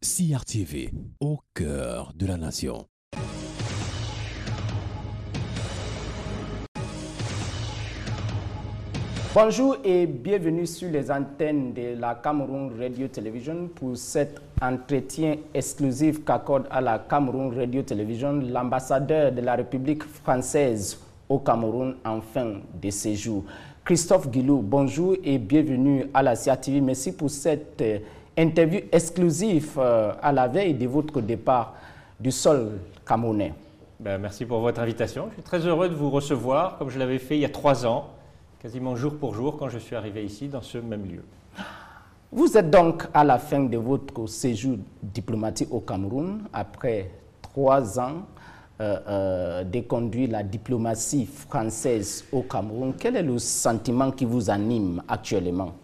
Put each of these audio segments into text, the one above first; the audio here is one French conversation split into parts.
CRTV, au cœur de la nation. Bonjour et bienvenue sur les antennes de la Cameroun Radio Television pour cet entretien exclusif qu'accorde à la Cameroun Radio Television l'ambassadeur de la République française au Cameroun en fin de séjour. Christophe Guilou, bonjour et bienvenue à la CRTV. Merci pour cette interview exclusive à la veille de votre départ du sol camerounais. Merci pour votre invitation. Je suis très heureux de vous recevoir, comme je l'avais fait il y a 3 ans, quasiment jour pour jour, quand je suis arrivé ici, dans ce même lieu. Vous êtes donc à la fin de votre séjour diplomatique au Cameroun, après 3 ans de conduire la diplomatie française au Cameroun. Quel est le sentiment qui vous anime actuellement?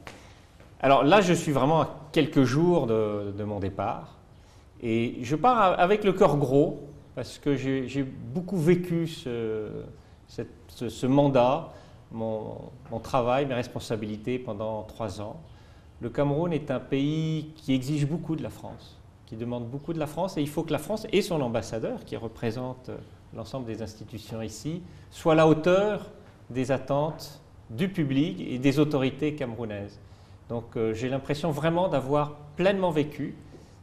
Alors là, je suis vraiment à quelques jours de mon départ. Et je pars avec le cœur gros, parce que j'ai beaucoup vécu ce mandat, mon travail, mes responsabilités pendant 3 ans. Le Cameroun est un pays qui exige beaucoup de la France, qui demande beaucoup de la France, et il faut que la France et son ambassadeur, qui représente l'ensemble des institutions ici, soient à la hauteur des attentes du public et des autorités camerounaises. Donc j'ai l'impression vraiment d'avoir pleinement vécu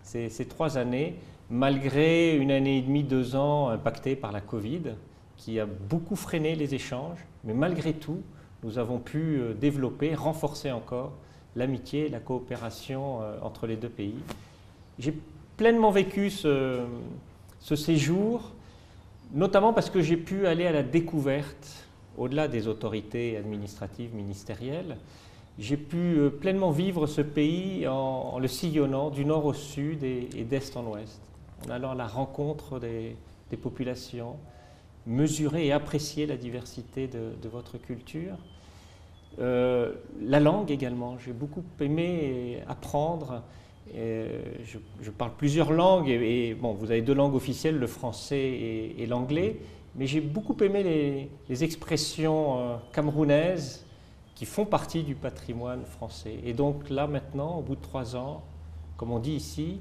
ces 3 années, malgré 1 année et demie, 2 ans impactés par la Covid, qui a beaucoup freiné les échanges, mais malgré tout, nous avons pu développer, renforcer encore l'amitié et la coopération entre les 2 pays. J'ai pleinement vécu ce séjour, notamment parce que j'ai pu aller à la découverte, au-delà des autorités administratives, ministérielles. J'ai pu pleinement vivre ce pays en le sillonnant du nord au sud et d'est en ouest, en allant à la rencontre des populations, mesurer et apprécier la diversité de votre culture. La langue également, j'ai beaucoup aimé apprendre. Je parle plusieurs langues et bon, vous avez 2 langues officielles, le français et l'anglais, mais j'ai beaucoup aimé les expressions camerounaises qui font partie du patrimoine français. Et donc là maintenant, au bout de 3 ans, comme on dit ici,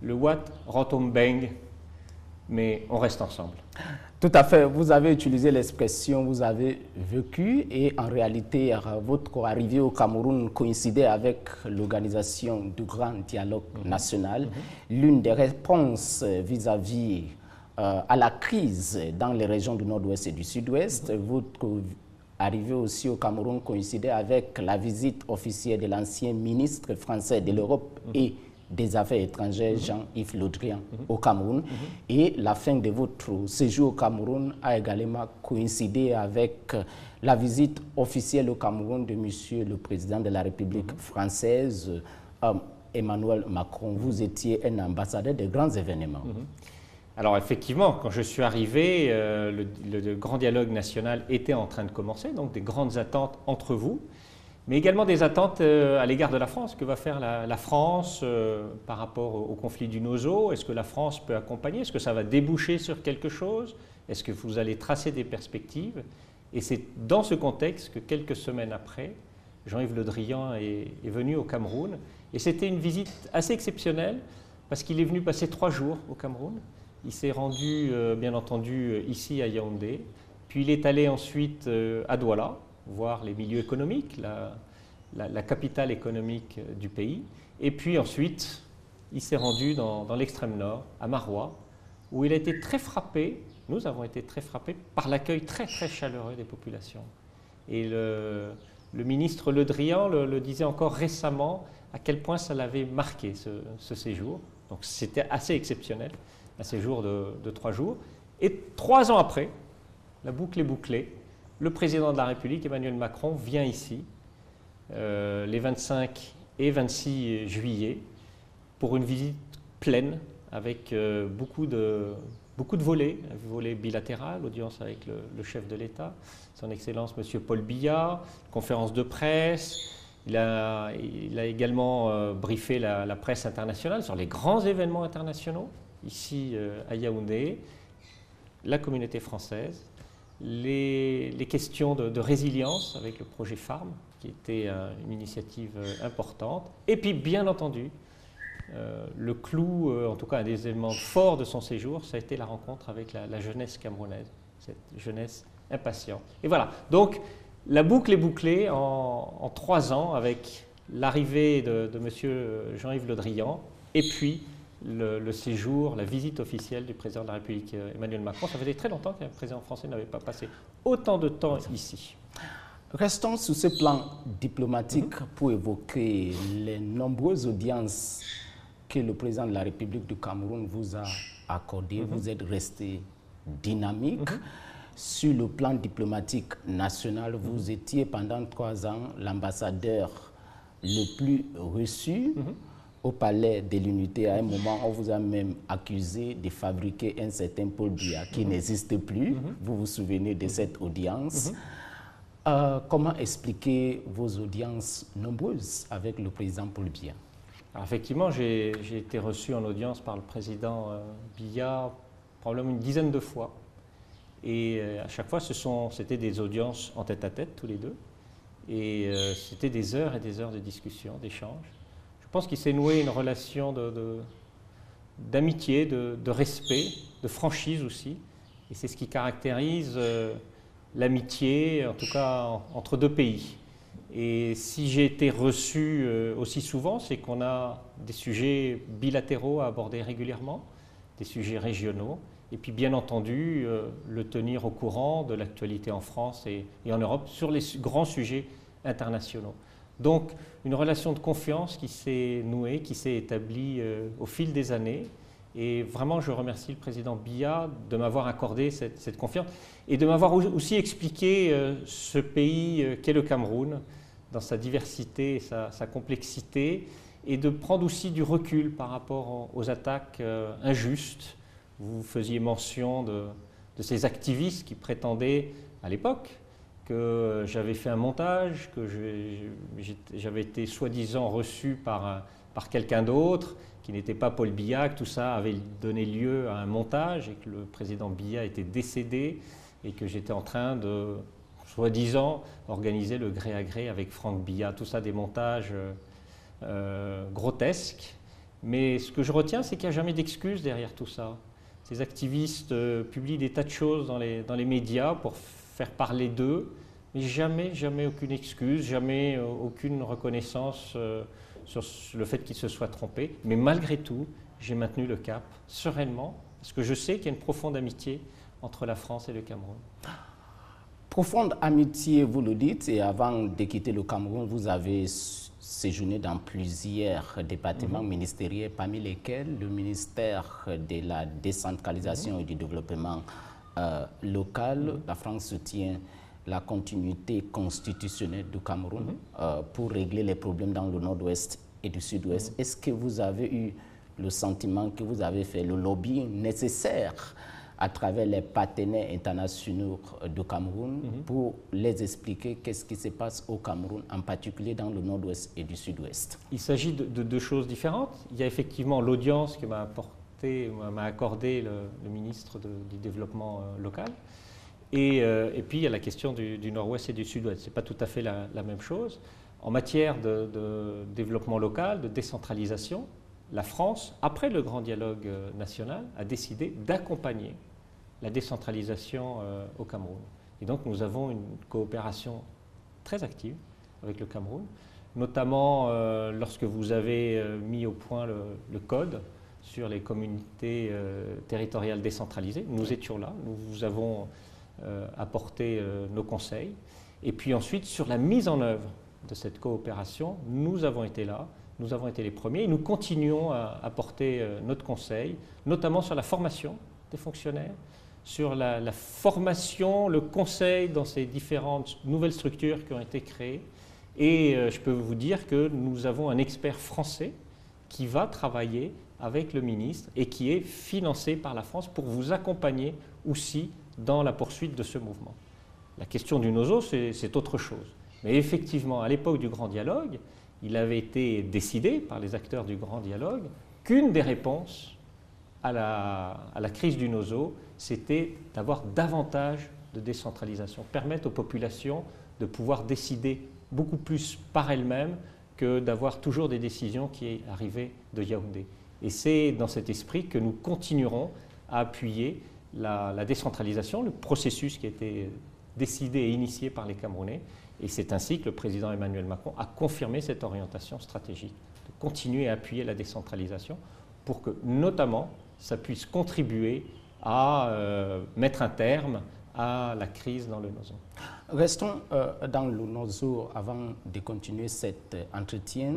le Wat Rotombeng, mais on reste ensemble. Tout à fait, vous avez utilisé l'expression « vous avez vécu » et en réalité, votre arrivée au Cameroun coïncidait avec l'organisation du Grand Dialogue National, l'une des réponses vis-à-vis à la crise dans les régions du Nord-Ouest et du Sud-Ouest. Votre arrivée aussi au Cameroun coïncidait avec la visite officielle de l'ancien ministre français de l'Europe et des Affaires étrangères, Jean-Yves Le Drian, au Cameroun. Et la fin de votre séjour au Cameroun a également coïncidé avec la visite officielle au Cameroun de Monsieur le Président de la République française, Emmanuel Macron. Vous étiez un ambassadeur de grands événements. Alors effectivement, quand je suis arrivé, le grand dialogue national était en train de commencer, donc des grandes attentes entre vous, mais également des attentes à l'égard de la France. Que va faire la France par rapport au conflit du Nozo? Est-ce que la France peut accompagner? Est-ce que ça va déboucher sur quelque chose? Est-ce que vous allez tracer des perspectives? Et c'est dans ce contexte que quelques semaines après, Jean-Yves Le Drian est venu au Cameroun. Et c'était une visite assez exceptionnelle parce qu'il est venu passer 3 jours au Cameroun. Il s'est rendu, bien entendu, ici à Yaoundé. Puis il est allé ensuite à Douala, voir les milieux économiques, la capitale économique du pays. Et puis ensuite, il s'est rendu dans l'extrême nord, à Maroua, où il a été très frappé, nous avons été très frappés, par l'accueil très très chaleureux des populations. Et le ministre Le Drian le disait encore récemment, à quel point ça l'avait marqué ce séjour. Donc c'était assez exceptionnel, un séjour de 3 jours. Et 3 ans après, la boucle est bouclée. Le président de la République, Emmanuel Macron, vient ici les 25 et 26 juillet pour une visite pleine avec beaucoup de volets, un volet bilatéral, audience avec le chef de l'État, son Excellence M. Paul Biya, conférence de presse. Il a également briefé la presse internationale sur les grands événements internationaux, ici à Yaoundé, la communauté française, les questions de résilience avec le projet Farm, qui était une initiative importante, et puis bien entendu le clou, en tout cas un des éléments forts de son séjour, ça a été la rencontre avec la jeunesse camerounaise, cette jeunesse impatiente. Et voilà, donc la boucle est bouclée en 3 ans avec l'arrivée de M. Jean-Yves Le Drian et puis le séjour, la visite officielle du président de la République Emmanuel Macron. Ça faisait très longtemps qu'un président français n'avait pas passé autant de temps ici. Restons sur ce plan diplomatique pour évoquer les nombreuses audiences que le président de la République du Cameroun vous a accordées. Vous êtes resté dynamique. Sur le plan diplomatique national, vous étiez pendant 3 ans l'ambassadeur le plus reçu au palais de l'Unité. À un moment, on vous a même accusé de fabriquer un certain Paul Biya qui n'existe plus. Vous vous souvenez de cette audience. Comment expliquer vos audiences nombreuses avec le président Paul Biya? Alors effectivement, j'ai été reçu en audience par le président Biya probablement une dizaine de fois. Et à chaque fois, c'était des audiences en tête-à-tête, tous les deux. Et c'était des heures et des heures de discussion, d'échange. Je pense qu'il s'est noué une relation d'amitié, de respect, de franchise aussi. Et c'est ce qui caractérise l'amitié, en tout cas entre 2 pays. Et si j'ai été reçu aussi souvent, c'est qu'on a des sujets bilatéraux à aborder régulièrement, des sujets régionaux. Et puis bien entendu, le tenir au courant de l'actualité en France et en Europe sur les grands sujets internationaux. Donc une relation de confiance qui s'est nouée, qui s'est établie au fil des années. Et vraiment, je remercie le président Biya de m'avoir accordé cette confiance et de m'avoir aussi expliqué ce pays qu'est le Cameroun, dans sa diversité et sa complexité, et de prendre aussi du recul par rapport aux attaques injustes. Vous faisiez mention de ces activistes qui prétendaient à l'époque que j'avais fait un montage, que j'avais été soi-disant reçu par quelqu'un d'autre, qui n'était pas Paul Biya, que tout ça avait donné lieu à un montage et que le président Biya était décédé et que j'étais en train de, soi-disant, organiser le gré à gré avec Franck Biya. Tout ça des montages grotesques. Mais ce que je retiens, c'est qu'il n'y a jamais d'excuse derrière tout ça. Ces activistes publient des tas de choses dans les médias pour faire parler d'eux, mais jamais aucune excuse, jamais aucune reconnaissance sur le fait qu'ils se soient trompés. Mais malgré tout, j'ai maintenu le cap sereinement, parce que je sais qu'il y a une profonde amitié entre la France et le Cameroun. Profonde amitié, vous le dites, et avant de quitter le Cameroun, vous avez séjourné dans plusieurs départements ministériels, parmi lesquels le ministère de la décentralisation et du développement local. La France soutient la continuité constitutionnelle du Cameroun pour régler les problèmes dans le nord-ouest et du sud-ouest. Est-ce que vous avez eu le sentiment que vous avez fait le lobbying nécessaire à travers les partenaires internationaux du Cameroun pour les expliquer qu'est-ce qui se passe au Cameroun, en particulier dans le nord-ouest et du sud-ouest? Il s'agit de 2 choses différentes. Il y a effectivement l'audience que m'a accordé le ministre du développement local. Et puis il y a la question du nord-ouest et du sud-ouest. Ce n'est pas tout à fait la même chose. En matière de développement local, de décentralisation, la France, après le grand dialogue national, a décidé d'accompagner la décentralisation au Cameroun. Et donc nous avons une coopération très active avec le Cameroun, notamment lorsque vous avez mis au point le code sur les communautés territoriales décentralisées. Nous étions là, nous vous avons apporté nos conseils. Et puis ensuite, sur la mise en œuvre de cette coopération, nous avons été là, nous avons été les premiers et nous continuons à apporter notre conseil, notamment sur la formation des fonctionnaires, sur la formation, le conseil dans ces différentes nouvelles structures qui ont été créées. Et je peux vous dire que nous avons un expert français qui va travailler avec le ministre et qui est financé par la France pour vous accompagner aussi dans la poursuite de ce mouvement. La question du NOSO, c'est autre chose. Mais effectivement, à l'époque du Grand Dialogue, il avait été décidé par les acteurs du Grand Dialogue qu'une des réponses à la crise du NOSO, c'était d'avoir davantage de décentralisation, permettre aux populations de pouvoir décider beaucoup plus par elles-mêmes que d'avoir toujours des décisions qui arrivaient de Yaoundé. Et c'est dans cet esprit que nous continuerons à appuyer la décentralisation, le processus qui a été décidé et initié par les Camerounais. Et c'est ainsi que le président Emmanuel Macron a confirmé cette orientation stratégique, de continuer à appuyer la décentralisation pour que, notamment, ça puisse contribuer à mettre un terme à la crise dans le Nozo. Restons dans le Nozo avant de continuer cet entretien.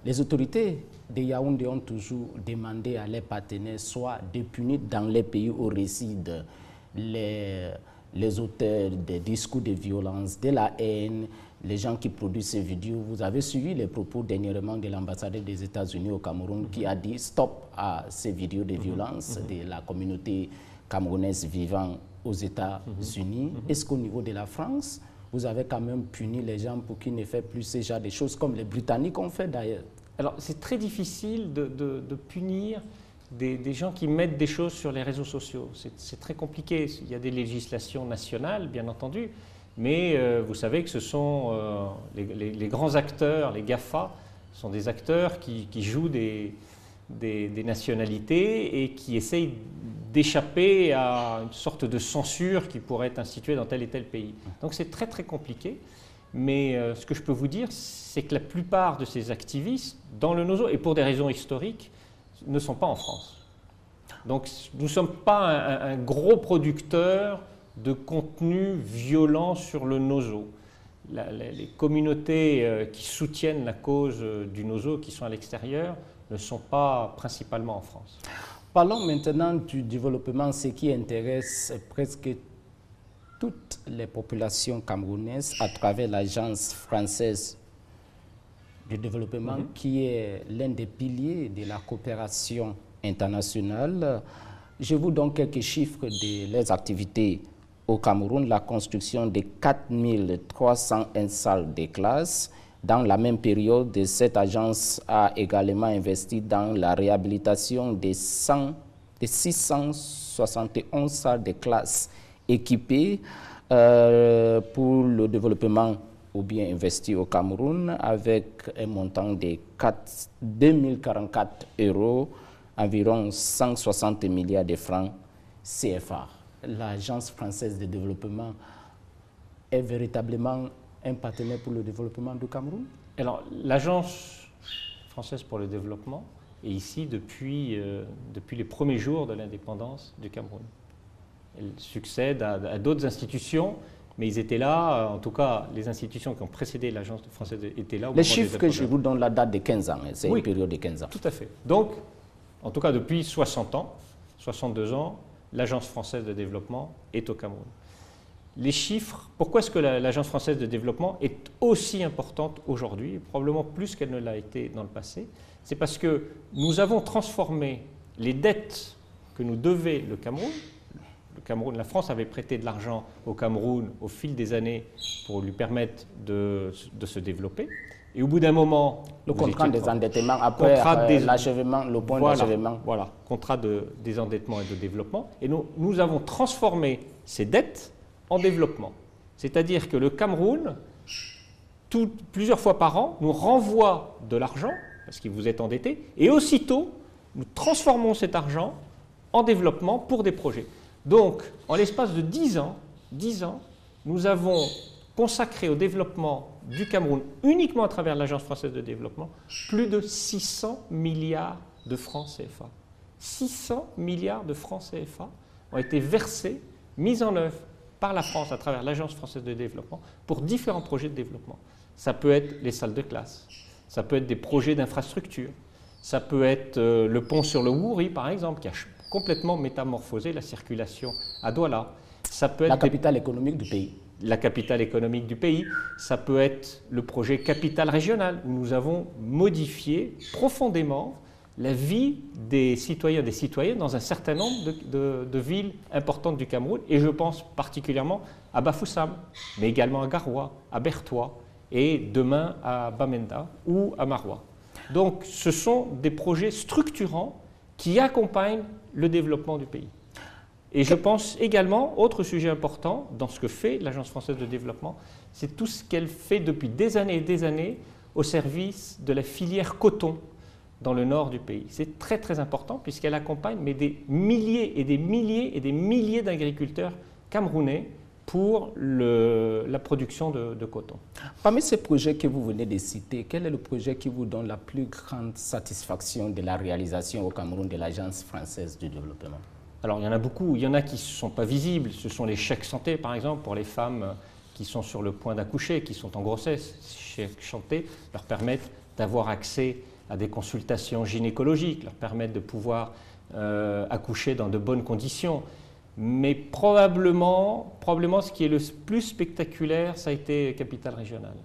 Les autorités de Yaoundé ont toujours demandé à leurs partenaires soit de punir dans les pays où résident les auteurs des discours de violence, de la haine, les gens qui produisent ces vidéos. Vous avez suivi les propos dernièrement de l'ambassadeur des États-Unis au Cameroun qui a dit stop à ces vidéos de violence de la communauté camerounaise vivant aux États-Unis. Est-ce qu'au niveau de la France, vous avez quand même puni les gens pour qu'ils ne fassent plus ce genre de choses comme les Britanniques ont fait d'ailleurs? Alors c'est très difficile de punir des gens qui mettent des choses sur les réseaux sociaux. C'est très compliqué. Il y a des législations nationales, bien entendu, mais vous savez que ce sont les grands acteurs, les GAFA, sont des acteurs qui jouent des nationalités et qui essayent d'échapper à une sorte de censure qui pourrait être instituée dans tel et tel pays. Donc c'est très très compliqué, mais ce que je peux vous dire, c'est que la plupart de ces activistes, dans le Nozo, et pour des raisons historiques, ne sont pas en France. Donc nous ne sommes pas un gros producteur de contenu violent sur le Nozo. Les communautés qui soutiennent la cause du Nozo, qui sont à l'extérieur, ne sont pas principalement en France. Parlons maintenant du développement, ce qui intéresse presque toutes les populations camerounaises à travers l'Agence française du développement, qui est l'un des piliers de la coopération internationale. Je vous donne quelques chiffres de leurs activités au Cameroun. La construction de 4301 salles de classe. Dans la même période, cette agence a également investi dans la réhabilitation de 671 salles de classe équipées pour le développement ou bien investi au Cameroun avec un montant de 2044 €, environ 160 milliards de francs CFA. L'Agence française de développement est véritablement un partenaire pour le développement du Cameroun? Alors, l'Agence française pour le développement est ici depuis les premiers jours de l'indépendance du Cameroun. Elle succède à d'autres institutions, mais ils étaient là, en tout cas, les institutions qui ont précédé l'Agence française étaient là. Les chiffres que je vous donne, la date de 15 ans, c'est oui, une période de 15 ans. Tout à fait. Donc, en tout cas, depuis 60 ans, 62 ans, l'Agence française de développement est au Cameroun. Les chiffres, pourquoi est-ce que l'Agence française de développement est aussi importante aujourd'hui, probablement plus qu'elle ne l'a été dans le passé? C'est parce que nous avons transformé les dettes que nous devait le Cameroun. La France avait prêté de l'argent au Cameroun au fil des années pour lui permettre de se développer. Et au bout d'un moment... Le contrat des endettements après l'achèvement, le point d'achèvement. Voilà, contrat de désendettement et de développement. Et nous avons transformé ces dettes en développement. C'est-à-dire que le Cameroun, plusieurs fois par an, nous renvoie de l'argent, parce qu'il vous est endetté, et aussitôt, nous transformons cet argent en développement pour des projets. Donc, en l'espace de 10 ans, nous avons consacré au développement du Cameroun, uniquement à travers l'Agence française de développement, plus de 600 milliards de francs CFA. 600 milliards de francs CFA ont été versés, mis en œuvre par la France à travers l'Agence française de développement pour différents projets de développement. Ça peut être les salles de classe, ça peut être des projets d'infrastructure, ça peut être le pont sur le Wouri, par exemple, qui a complètement métamorphosé la circulation à Douala. Ça peut être la capitale économique du pays. La capitale économique du pays. Ça peut être le projet Capitale régionale, où nous avons modifié profondément la vie des citoyens et des citoyennes dans un certain nombre de villes importantes du Cameroun. Et je pense particulièrement à Bafoussam, mais également à Garoua, à Bertoua et demain à Bamenda ou à Maroua. Donc ce sont des projets structurants qui accompagnent le développement du pays. Et je pense également, autre sujet important dans ce que fait l'Agence française de développement, c'est tout ce qu'elle fait depuis des années et des années au service de la filière coton dans le nord du pays. C'est très très important puisqu'elle accompagne mais des milliers et des milliers et des milliers d'agriculteurs camerounais pour la production de coton. Parmi ces projets que vous venez de citer, quel est le projet qui vous donne la plus grande satisfaction de la réalisation au Cameroun de l'Agence française de développement? Alors il y en a beaucoup, il y en a qui ne sont pas visibles, ce sont les chèques santé par exemple pour les femmes qui sont sur le point d'accoucher, qui sont en grossesse. Ces chèques santé leur permettent d'avoir accès à des consultations gynécologiques, leur permettent de pouvoir accoucher dans de bonnes conditions. Mais probablement, ce qui est le plus spectaculaire, ça a été Capitale Régionale.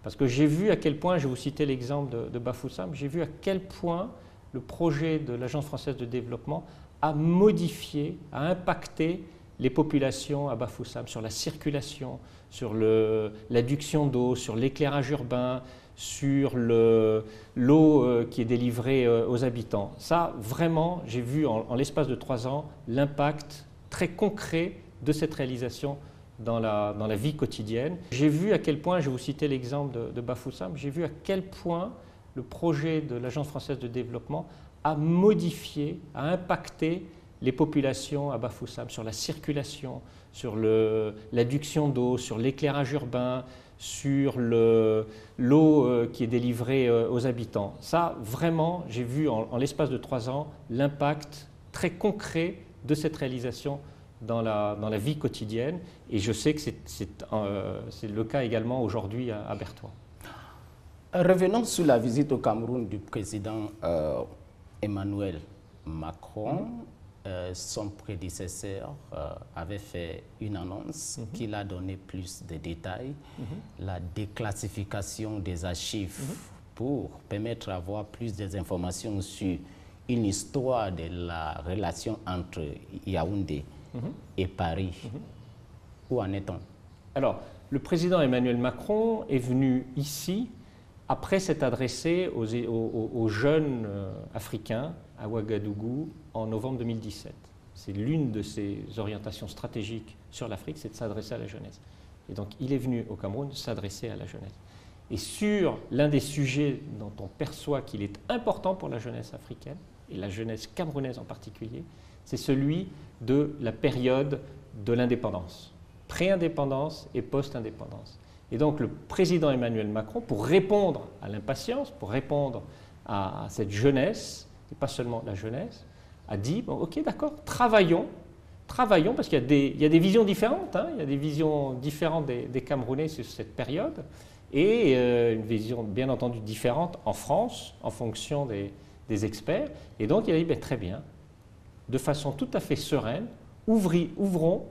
Parce que j'ai vu à quel point, je vais vous citer l'exemple de Bafoussam, j'ai vu à quel point le projet de l'Agence française de développement a modifié, a impacté les populations à Bafoussam sur la circulation, sur l'adduction d'eau, sur l'éclairage urbain, sur l'eau qui est délivrée aux habitants. Ça, vraiment, j'ai vu en l'espace de 3 ans l'impact très concret de cette réalisation dans la vie quotidienne. J'ai vu à quel point, je vais vous citer l'exemple de Bafoussam, j'ai vu à quel point le projet de l'Agence française de développement a modifié, a impacté les populations à Bafoussam sur la circulation, sur l'adduction d'eau, sur l'éclairage urbain, sur l'eau qui est délivrée aux habitants. Ça, vraiment, j'ai vu en l'espace de 3 ans l'impact très concret de cette réalisation dans la vie quotidienne. Et je sais que c'est le cas également aujourd'hui à Berthois. Revenons sur la visite au Cameroun du président Emmanuel Macron. Son prédécesseur avait fait une annonce qui a donné plus de détails, la déclassification des archives pour permettre d'avoir plus d'informations sur une histoire de la relation entre Yaoundé et Paris. Où en est-on? Alors, le président Emmanuel Macron est venu ici après s'être adressé aux jeunes africains à Ouagadougou en novembre 2017. C'est l'une de ses orientations stratégiques sur l'Afrique, c'est de s'adresser à la jeunesse. Et donc, il est venu au Cameroun s'adresser à la jeunesse. Et sur l'un des sujets dont on perçoit qu'il est important pour la jeunesse africaine, et la jeunesse camerounaise en particulier, c'est celui de la période de l'indépendance, pré-indépendance et post-indépendance. Et donc le président Emmanuel Macron, pour répondre à l'impatience, pour répondre à cette jeunesse, et pas seulement la jeunesse, a dit, bon, ok, d'accord, travaillons, parce qu'il y a des visions différentes, il y a des visions différentes des Camerounais sur cette période, et une vision bien entendu différente en France, en fonction des experts. Et donc il a dit, ben, très bien, de façon tout à fait sereine, ouvrons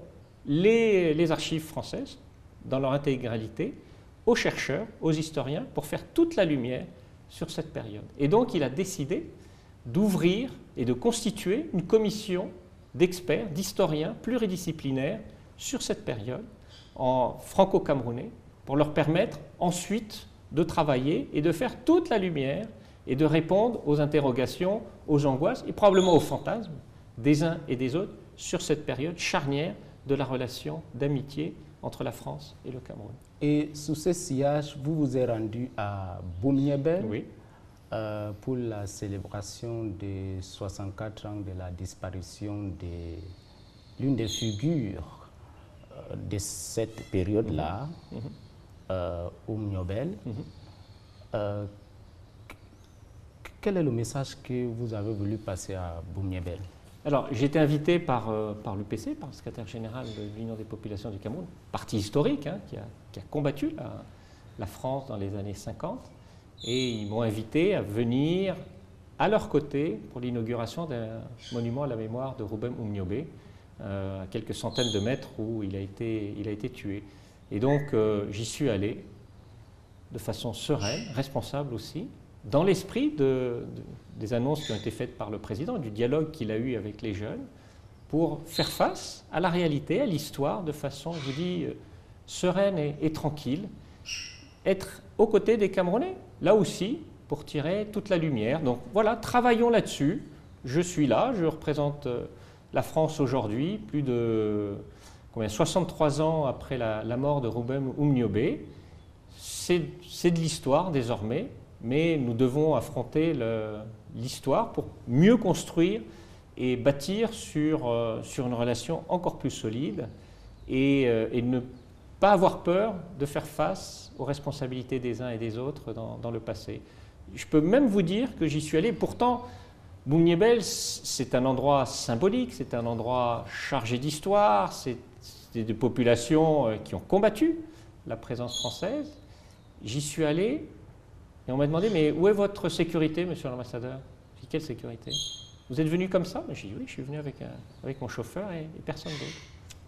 les archives françaises dans leur intégralité aux chercheurs, aux historiens, pour faire toute la lumière sur cette période. Et donc il a décidé d'ouvrir et de constituer une commission d'experts, d'historiens pluridisciplinaires sur cette période en franco-camerounais pour leur permettre ensuite de travailler et de faire toute la lumière et de répondre aux interrogations, aux angoisses et probablement aux fantasmes des uns et des autres sur cette période charnière de la relation d'amitié entre la France et le Cameroun. Et sous ce sillage, vous vous êtes rendu à Boum-Yébel Oui. Pour la célébration des 64 ans de la disparition de l'une des figures de cette période-là, Boum-Yébel. Quel est le message que vous avez voulu passer à Boum-Yébel? Alors, j'ai été invité par l'UPC, par le secrétaire général de l'Union des populations du Cameroun, parti historique qui a combattu la France dans les années 50, et ils m'ont invité à venir à leur côté pour l'inauguration d'un monument à la mémoire de Rouben Oumniobé, à quelques centaines de mètres où il a été tué. Et donc, j'y suis allé de façon sereine, responsable aussi, dans l'esprit des annonces qui ont été faites par le président, du dialogue qu'il a eu avec les jeunes, pour faire face à la réalité, à l'histoire, de façon, je vous dis, sereine et tranquille, être aux côtés des Camerounais, là aussi, pour tirer toute la lumière. Donc voilà, travaillons là-dessus. Je suis là, je représente la France aujourd'hui, plus de 63 ans après la mort de Rouben Oumniobé. c'est de l'histoire désormais, mais nous devons affronter l'histoire pour mieux construire et bâtir sur une relation encore plus solide et ne pas avoir peur de faire face aux responsabilités des uns et des autres dans le passé. Je peux même vous dire que j'y suis allé. Pourtant, Boumnyébel, c'est un endroit symbolique, c'est un endroit chargé d'histoire, c'est des populations qui ont combattu la présence française. J'y suis allé et on m'a demandé « Mais où est votre sécurité, monsieur l'ambassadeur ?» J'ai dit « Quelle sécurité ? Vous êtes venu comme ça ?» J'ai dit « Oui, je suis venu avec mon chauffeur et personne d'autre. »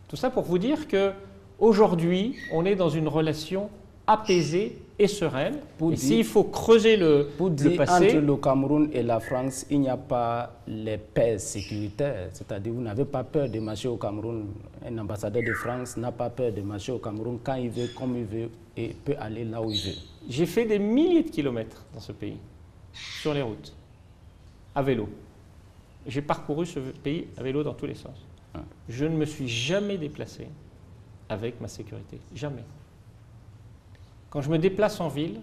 Tout ça pour vous dire qu'aujourd'hui, on est dans une relation apaisée et sereine. Et s'il faut creuser le passé... Entre le Cameroun et la France, il n'y a pas les paix sécuritaires. C'est-à-dire vous n'avez pas peur de marcher au Cameroun. Un ambassadeur de France n'a pas peur de marcher au Cameroun quand il veut, comme il veut, et peut aller là où il veut. J'ai fait des milliers de kilomètres dans ce pays, sur les routes, à vélo. J'ai parcouru ce pays à vélo dans tous les sens. Je ne me suis jamais déplacé avec ma sécurité. Jamais. Quand je me déplace en ville,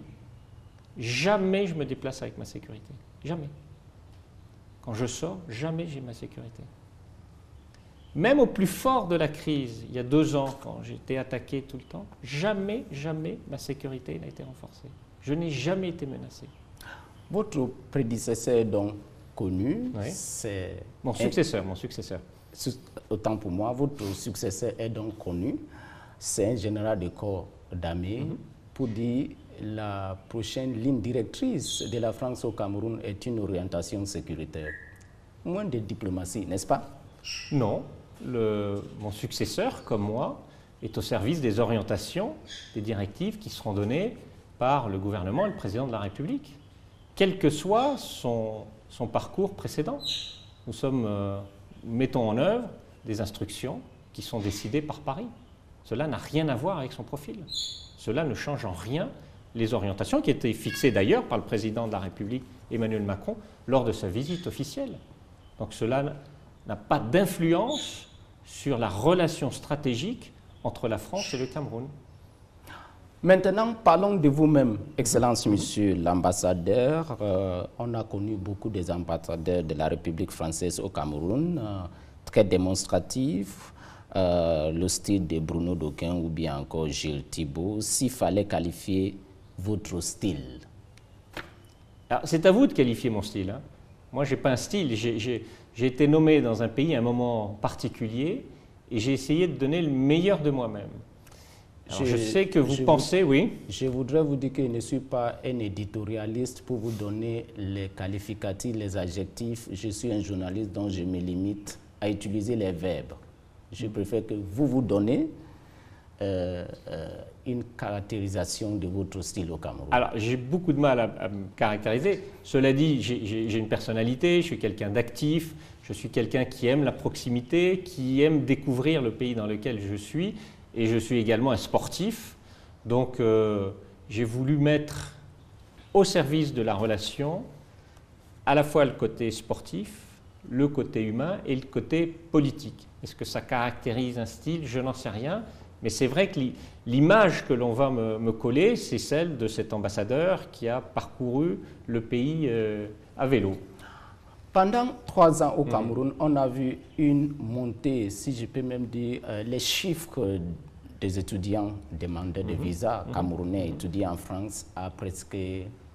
jamais je me déplace avec ma sécurité. Jamais. Quand je sors, jamais j'ai ma sécurité. Même au plus fort de la crise, il y a 2 ans, quand j'étais attaqué tout le temps, jamais ma sécurité n'a été renforcée. Je n'ai jamais été menacé. Votre prédécesseur est donc connu. Oui. C'est mon successeur. Autant pour moi, votre successeur est donc connu. C'est un général de corps d'armée. Pour dire la prochaine ligne directrice de la France au Cameroun est une orientation sécuritaire. Moins de diplomatie, n'est-ce pas? Non. Mon successeur, comme moi, est au service des orientations, des directives qui seront données par le gouvernement et le président de la République, quel que soit son parcours précédent. Nous mettons en œuvre des instructions qui sont décidées par Paris. Cela n'a rien à voir avec son profil. Cela ne change en rien les orientations qui étaient fixées d'ailleurs par le président de la République, Emmanuel Macron, lors de sa visite officielle. Donc cela n'a pas d'influence sur la relation stratégique entre la France et le Cameroun. Maintenant, parlons de vous-même, Excellence Monsieur l'ambassadeur. On a connu beaucoup des ambassadeurs de la République française au Cameroun, très démonstratifs. Le style de Bruno Doquin ou bien encore Gilles Thibault, s'il fallait qualifier votre style? C'est à vous de qualifier mon style. Hein. Moi, je n'ai pas un style. J'ai été nommé dans un pays à un moment particulier et j'ai essayé de donner le meilleur de moi-même. Je sais que vous pensez, oui. Je voudrais vous dire que je ne suis pas un éditorialiste pour vous donner les qualificatifs, les adjectifs. Je suis un journaliste dont je me limite à utiliser les verbes. Je préfère que vous donnez une caractérisation de votre style au Cameroun. Alors, j'ai beaucoup de mal à me caractériser. Cela dit, j'ai une personnalité, je suis quelqu'un d'actif, je suis quelqu'un qui aime la proximité, qui aime découvrir le pays dans lequel je suis, et je suis également un sportif. Donc, j'ai voulu mettre au service de la relation à la fois le côté sportif, le côté humain et le côté politique. Est-ce que ça caractérise un style? Je n'en sais rien. Mais c'est vrai que l'image que l'on va me coller, c'est celle de cet ambassadeur qui a parcouru le pays à vélo. Pendant 3 ans au Cameroun, on a vu une montée, si je peux même dire, les chiffres des étudiants demandeurs de visa camerounais étudiants en France a presque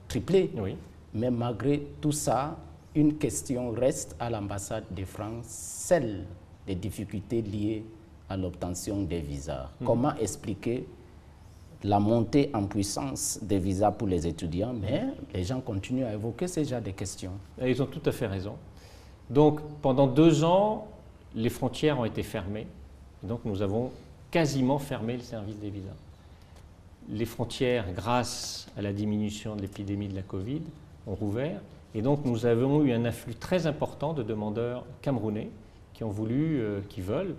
triplé. Oui. Mais malgré tout ça, une question reste à l'ambassade de France, celle des difficultés liées à l'obtention des visas. Comment expliquer la montée en puissance des visas pour les étudiants, mais les gens continuent à évoquer ce genre de questions? Et ils ont tout à fait raison. Donc, pendant 2 ans, les frontières ont été fermées. Donc, nous avons quasiment fermé le service des visas. Les frontières, grâce à la diminution de l'épidémie de la Covid, ont rouvert. Et donc, nous avons eu un afflux très important de demandeurs camerounais qui ont voulu, qui veulent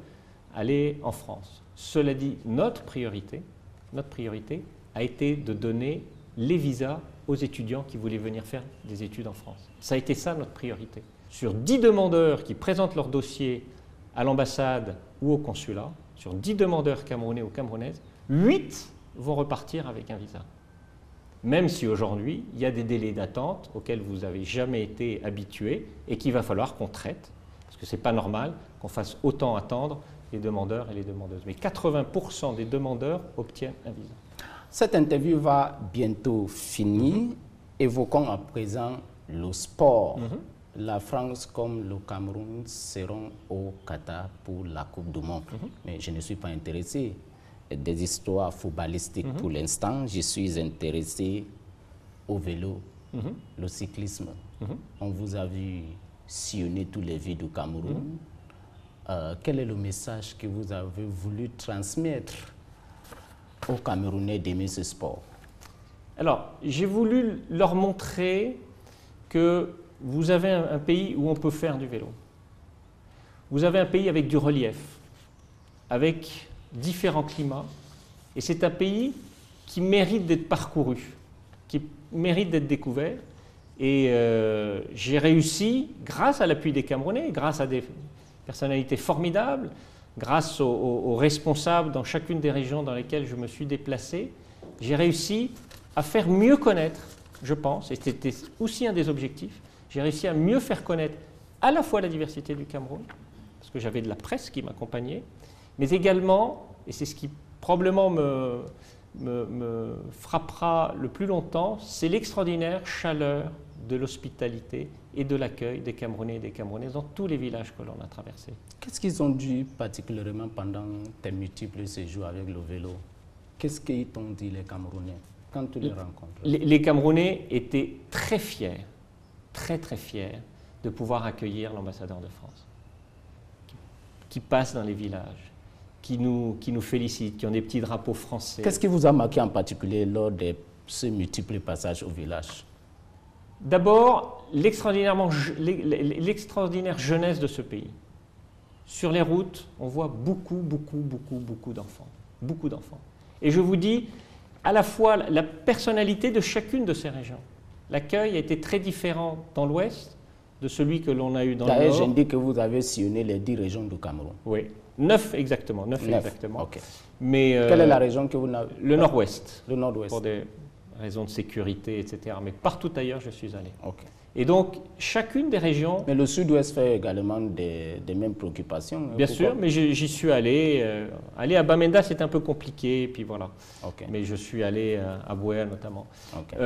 aller en France. Cela dit, notre priorité a été de donner les visas aux étudiants qui voulaient venir faire des études en France. Ça a été ça notre priorité. Sur 10 demandeurs qui présentent leur dossier à l'ambassade ou au consulat, sur 10 demandeurs camerounais ou camerounaises, 8 vont repartir avec un visa. même si aujourd'hui, il y a des délais d'attente auxquels vous n'avez jamais été habitués et qu'il va falloir qu'on traite, parce que ce n'est pas normal qu'on fasse autant attendre les demandeurs et les demandeuses. Mais 80% des demandeurs obtiennent un visa. Cette interview va bientôt finir. Évoquons à présent le sport. La France comme le Cameroun seront au Qatar pour la Coupe du Monde. Mais je ne suis pas intéressé des histoires footballistiques pour l'instant. Je suis intéressé au vélo, le cyclisme. On vous a vu sillonner tous les villes du Cameroun. Quel est le message que vous avez voulu transmettre aux Camerounais d'aimer ce sport? Alors, j'ai voulu leur montrer que vous avez un pays où on peut faire du vélo. Vous avez un pays avec du relief, avec différents climats, et c'est un pays qui mérite d'être parcouru, qui mérite d'être découvert. Et j'ai réussi, grâce à l'appui des Camerounais, grâce à des personnalités formidables, grâce aux responsables dans chacune des régions dans lesquelles je me suis déplacé, j'ai réussi à faire mieux connaître, je pense, et c'était aussi un des objectifs, j'ai réussi à mieux faire connaître à la fois la diversité du Cameroun, parce que j'avais de la presse qui m'accompagnait, mais également, et c'est ce qui probablement me frappera le plus longtemps, c'est l'extraordinaire chaleur de l'hospitalité et de l'accueil des Camerounais et des Camerounaises dans tous les villages que l'on a traversés. Qu'est-ce qu'ils ont dit particulièrement pendant tes multiples séjours avec le vélo? Qu'est-ce qu'ils t'ont dit les Camerounais quand tu les rencontres? Les Camerounais étaient très fiers, très fiers de pouvoir accueillir l'ambassadeur de France, qui passe dans les villages, qui nous félicite, qui ont des petits drapeaux français. Qu'est-ce qui vous a marqué en particulier lors de ces multiples passages au village? D'abord, l'extraordinaire jeunesse de ce pays. Sur les routes, on voit beaucoup d'enfants. Beaucoup d'enfants. Et je vous dis, à la fois la personnalité de chacune de ces régions. L'accueil a été très différent dans l'Ouest de celui que l'on a eu dans le Nord. D'ailleurs, j'ai dit que vous avez sillonné les 10 régions du Cameroun. Oui, 9 exactement. 9 exactement. Okay. Mais, quelle est la région que vous n'avez? Le Nord-Ouest. Le Nord-Ouest. Pour des raisons de sécurité, etc. Mais partout ailleurs, je suis allé. Okay. Et donc, chacune des régions... Mais le Sud-Ouest fait également des mêmes préoccupations. Bien sûr, mais j'y suis allé. Aller à Bamenda, c'est un peu compliqué, puis voilà. Okay. Mais je suis allé à Bouer notamment. Okay.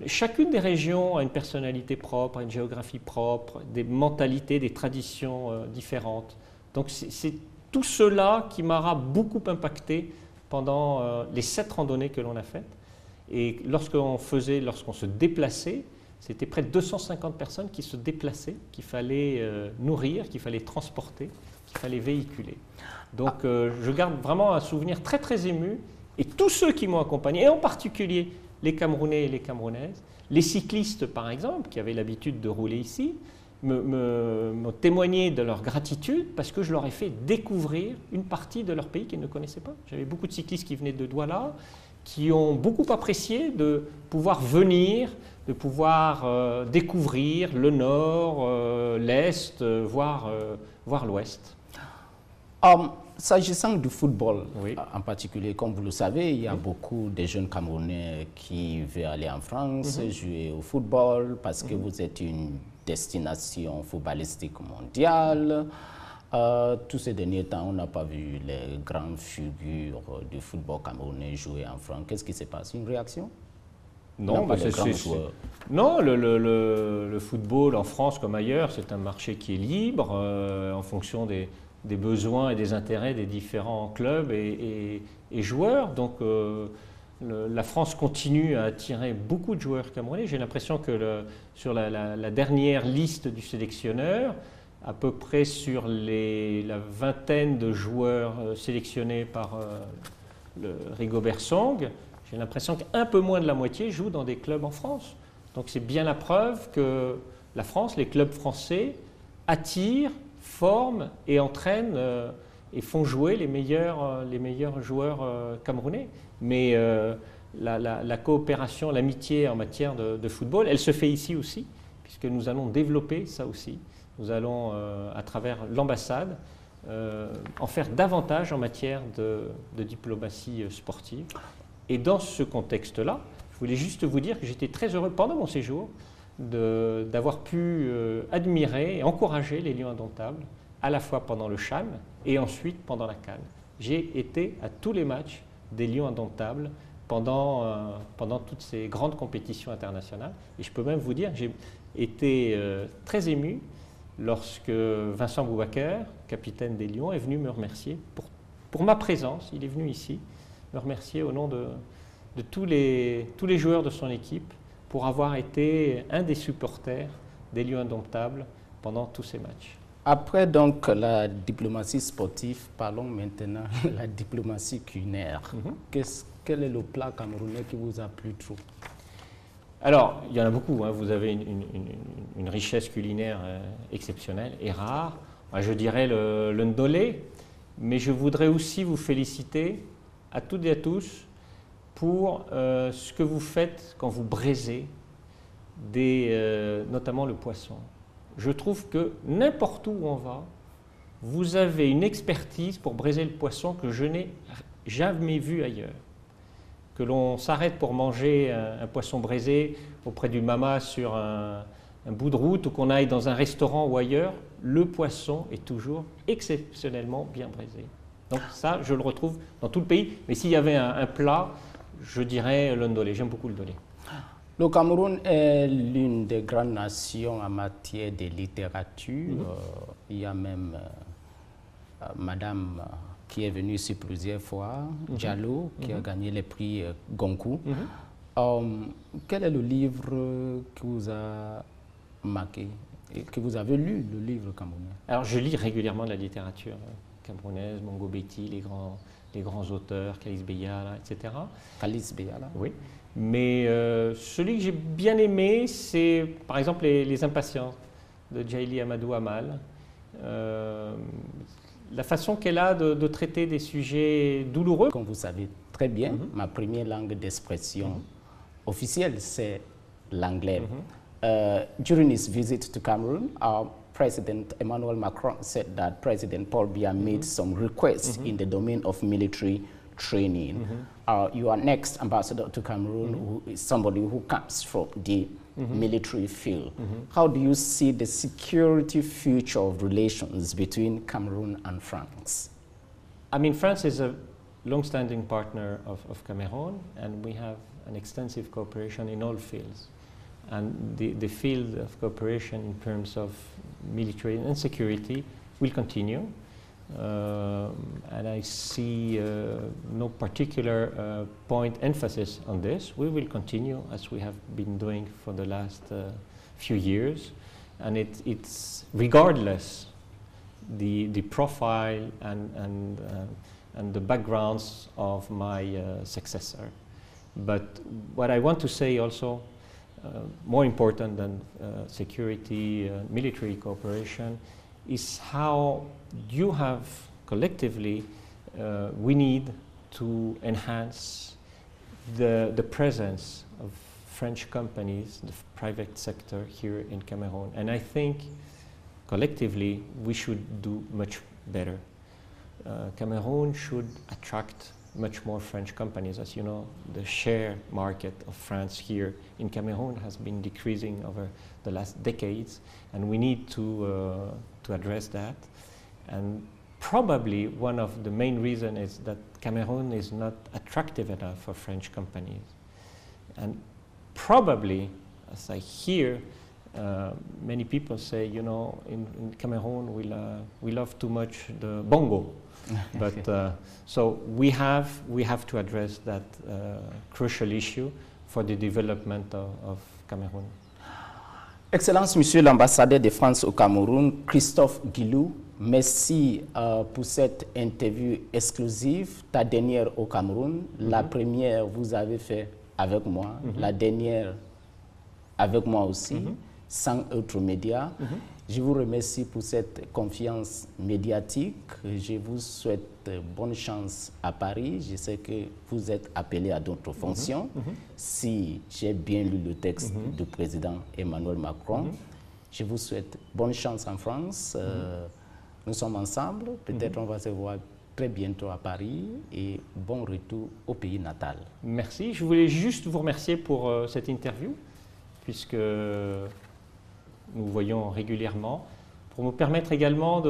Chacune des régions a une personnalité propre, une géographie propre, des mentalités, des traditions différentes. Donc c'est tout cela qui m'aura beaucoup impacté pendant les 7 randonnées que l'on a faites. Et lorsqu'on se déplaçait, c'était près de 250 personnes qui se déplaçaient, qu'il fallait nourrir, qu'il fallait transporter, qu'il fallait véhiculer. Donc je garde vraiment un souvenir très ému. Et tous ceux qui m'ont accompagné, et en particulier les Camerounais et les Camerounaises, les cyclistes par exemple, qui avaient l'habitude de rouler ici, m'ont témoigné de leur gratitude parce que je leur ai fait découvrir une partie de leur pays qu'ils ne connaissaient pas. J'avais beaucoup de cyclistes qui venaient de Douala, qui ont beaucoup apprécié de pouvoir venir, de pouvoir découvrir le nord, l'est, voire l'ouest. S'agissant du football, oui, en particulier, comme vous le savez, il y a beaucoup de jeunes Camerounais qui veulent aller en France, jouer au football, parce que vous êtes une destination footballistique mondiale. Tous ces derniers temps, on n'a pas vu les grandes figures du football camerounais jouer en France. Qu'est-ce qui se passe? Une réaction? Non, non, le football en France comme ailleurs, c'est un marché qui est libre en fonction des besoins et des intérêts des différents clubs et joueurs. Donc la France continue à attirer beaucoup de joueurs camerounais. J'ai l'impression que sur la dernière liste du sélectionneur, à peu près sur la vingtaine de joueurs sélectionnés par le Rigobert Song, j'ai l'impression qu'un peu moins de la moitié jouent dans des clubs en France. Donc c'est bien la preuve que la France, les clubs français, attirent, forment et entraînent et font jouer les meilleurs joueurs camerounais. Mais la coopération, l'amitié en matière de football, elle se fait ici aussi, puisque nous allons développer ça aussi. Nous allons, à travers l'ambassade, en faire davantage en matière de diplomatie sportive. Et dans ce contexte-là, Je voulais juste vous dire que j'étais très heureux pendant mon séjour d'avoir pu admirer et encourager les Lions indomptables, à la fois pendant le CHAN et ensuite pendant la CAN. J'ai été à tous les matchs des Lions indomptables pendant toutes ces grandes compétitions internationales. Et je peux même vous dire que j'ai été très ému lorsque Vincent Boubacar, capitaine des Lions, est venu me remercier pour ma présence. Il est venu ici me remercier au nom de tous les joueurs de son équipe pour avoir été un des supporters des Lions indomptables pendant tous ces matchs. Après donc la diplomatie sportive, parlons maintenant de la diplomatie culinaire. Quel est le plat camerounais qui vous a plu trop? Alors, il y en a beaucoup. Hein. Vous avez une richesse culinaire exceptionnelle et rare. Moi, je dirais le ndolé, mais je voudrais aussi vous féliciter à toutes et à tous pour ce que vous faites quand vous braisez, notamment le poisson. Je trouve que n'importe où on va, vous avez une expertise pour braiser le poisson que je n'ai jamais vue ailleurs. Que l'on s'arrête pour manger un poisson braisé auprès du mama sur un bout de route ou qu'on aille dans un restaurant ou ailleurs, le poisson est toujours exceptionnellement bien braisé. Donc ça, je le retrouve dans tout le pays. Mais s'il y avait un plat, je dirais le ndolé. J'aime beaucoup le ndolé. Le Cameroun est l'une des grandes nations en matière de littérature. Il y a même Madame qui est venue ici plusieurs fois, Diallo, qui a gagné les prix Goncourt. Quel est le livre qui vous a marqué et que vous avez lu, le livre camerounais? Alors, je lis régulièrement de la littérature camerounaise, Mongo Betty, les grands auteurs, Kaliss Beyala, etc. Kaliss Beyala? Oui. Mais celui que j'ai bien aimé, c'est par exemple les Impatients de Djaïli Amadou Amal. La façon qu'elle a de traiter des sujets douloureux. Comme vous savez très bien, ma première langue d'expression officielle, c'est l'anglais. During his visit to Cameroon, our President Emmanuel Macron said that President Paul Biya made some requests in the domain of military training. You are next ambassador to Cameroon, who is somebody who comes from the military field. How do you see the security future of relations between Cameroon and France? I mean, France is a long-standing partner of Cameroon, and we have an extensive cooperation in all fields. And the field of cooperation in terms of military and security will continue. And I see no particular point emphasis on this. We will continue as we have been doing for the last few years, and it's regardless the profile and the backgrounds of my successor. But what I want to say also, more important than security, military cooperation, is how you have collectively, we need to enhance the presence of French companies, the private sector here in Cameroon. And I think collectively we should do much better. Cameroon should attract much more French companies. As you know, the share market of France here in Cameroon has been decreasing over the last decades, and we need to address that. And probably one of the main reasons is that Cameroon is not attractive enough for French companies. And probably, as I hear, many people say, you know, in Cameroon we love too much the bongo. But so we have to address that crucial issue for the development of Cameroon. Excellence, Monsieur l'ambassadeur de France au Cameroun, Christophe Guilou, merci pour cette interview exclusive, ta dernière au Cameroun. La première, vous avez fait avec moi, la dernière avec moi aussi, sans autres médias. Je vous remercie pour cette confiance médiatique. Je vous souhaite bonne chance à Paris. Je sais que vous êtes appelé à d'autres fonctions. Si j'ai bien lu le texte du président Emmanuel Macron, je vous souhaite bonne chance en France. Nous sommes ensemble. Peut-être on va se voir très bientôt à Paris et bon retour au pays natal. Merci. Je voulais juste vous remercier pour cette interview, puisque nous voyons régulièrement, pour nous permettre également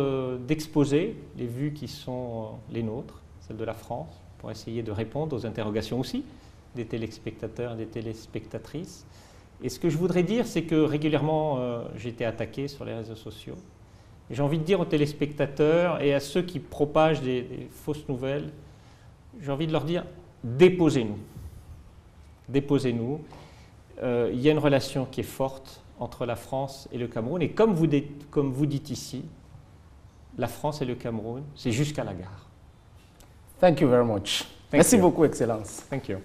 d'exposer les vues qui sont les nôtres, celles de la France, pour essayer de répondre aux interrogations aussi des téléspectateurs et des téléspectatrices. Et ce que je voudrais dire, c'est que régulièrement, j'ai été attaqué sur les réseaux sociaux. J'ai envie de dire aux téléspectateurs et à ceux qui propagent des fausses nouvelles, j'ai envie de leur dire, déposez-nous. Déposez-nous. Il y a une relation qui est forte entre la France et le Cameroun. Et comme vous dites ici, la France et le Cameroun, c'est jusqu'à la gare. Thank you very much. Merci beaucoup, Excellence. Thank you.